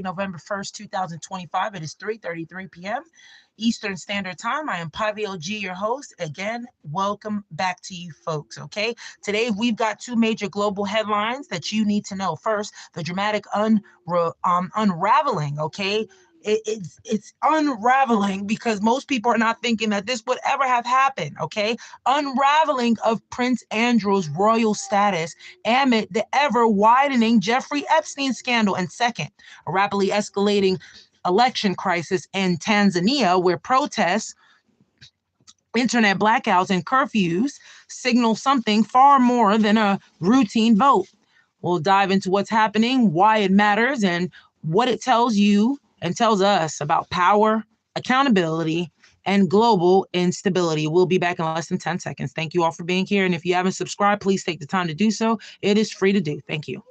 November 1st, 2025. It is 3:33 p.m. Eastern Standard Time. I am Pavio G, your host. Again, welcome back to you folks, okay? Today, we've got two major global headlines that you need to know. First, the dramatic unraveling, okay? It's unraveling because most people are not thinking that this would ever have happened, okay? Unraveling of Prince Andrew's royal status amid the ever widening Jeffrey Epstein scandal. And second, a rapidly escalating election crisis in Tanzania, where protests, internet blackouts, and curfews signal something far more than a routine vote. We'll dive into what's happening, why it matters, and what it tells you and tells us about power, accountability, and global instability. We'll be back in less than 10 seconds. Thank you all for being here. And if you haven't subscribed, please take the time to do so. It is free to do. Thank you.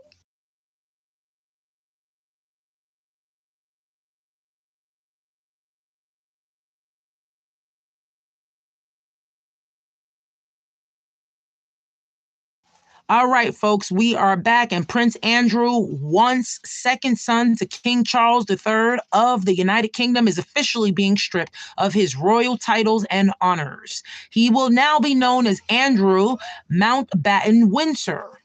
All right, folks, we are back, and Prince Andrew, once second son to King Charles III of the United Kingdom, is officially being stripped of his royal titles and honors. He will now be known as Andrew Mountbatten Windsor.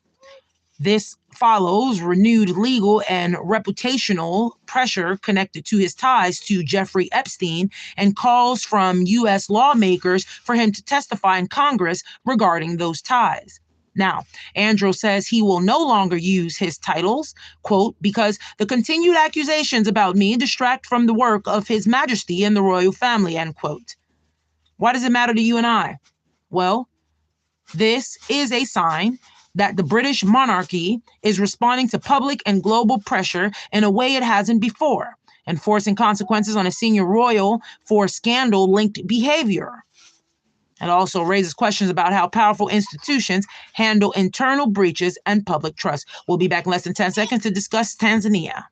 This follows renewed legal and reputational pressure connected to his ties to Jeffrey Epstein and calls from U.S. lawmakers for him to testify in Congress regarding those ties. Now, Andrew says he will no longer use his titles, quote, because the continued accusations about me distract from the work of His Majesty and the royal family, end quote. Why does it matter to you and I? Well, this is a sign that the British monarchy is responding to public and global pressure in a way it hasn't before, enforcing consequences on a senior royal for scandal-linked behavior. It also raises questions about how powerful institutions handle internal breaches and public trust. We'll be back in less than 10 seconds to discuss Tanzania.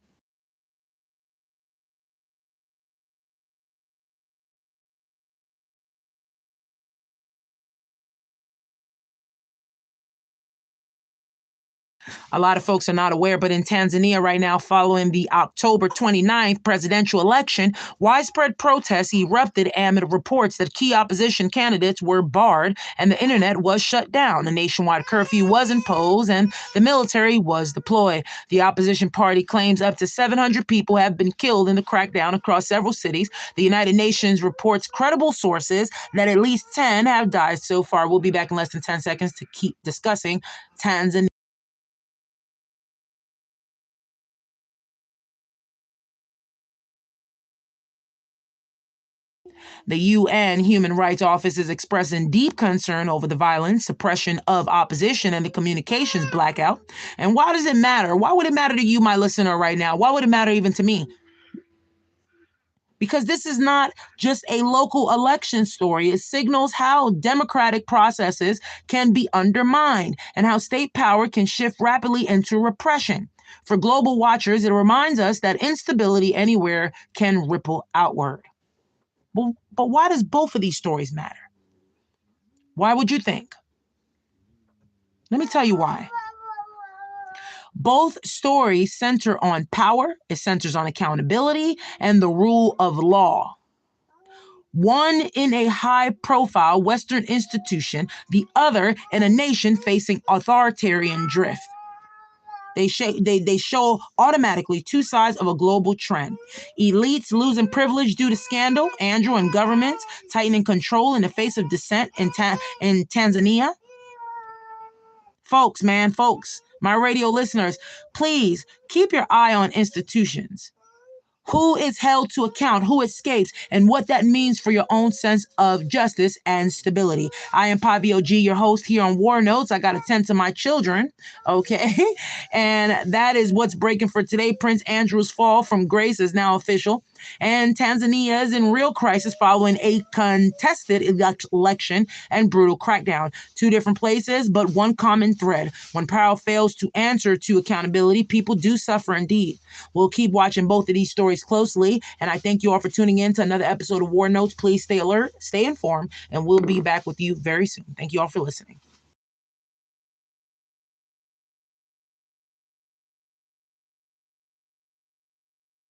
A lot of folks are not aware, but in Tanzania right now, following the October 29th presidential election, widespread protests erupted amid reports that key opposition candidates were barred and the internet was shut down. A nationwide curfew was imposed and the military was deployed. The opposition party claims up to 700 people have been killed in the crackdown across several cities. The United Nations reports credible sources that at least 10 have died so far. We'll be back in less than 10 seconds to keep discussing Tanzania. The UN Human Rights Office is expressing deep concern over the violence, suppression of opposition, and the communications blackout. And why does it matter? Why would it matter to you, my listener, right now? Why would it matter even to me? Because this is not just a local election story. It signals how democratic processes can be undermined and how state power can shift rapidly into repression. For global watchers, it reminds us that instability anywhere can ripple outward. But why does both of these stories matter? Why would you think? Let me tell you why. Both stories center on power, it centers on accountability and the rule of law. One in a high-profile Western institution, the other in a nation facing authoritarian drift. They show automatically two sides of a global trend. Elites losing privilege due to scandal, Andrew, and governments tightening control in the face of dissent in Tanzania. Folks, my radio listeners, please keep your eye on institutions. Who is held to account, who escapes, and what that means for your own sense of justice and stability. I am Pavio G, your host here on War Notes. I got to tend to my children, okay? And that is what's breaking for today. Prince Andrew's fall from grace is now official. And Tanzania is in real crisis following a contested election and brutal crackdown. Two different places, but one common thread. When power fails to answer to accountability, people do suffer indeed. We'll keep watching both of these stories closely, and I thank you all for tuning in to another episode of War Notes. Please stay alert, stay informed, and we'll be back with you very soon. Thank you all for listening.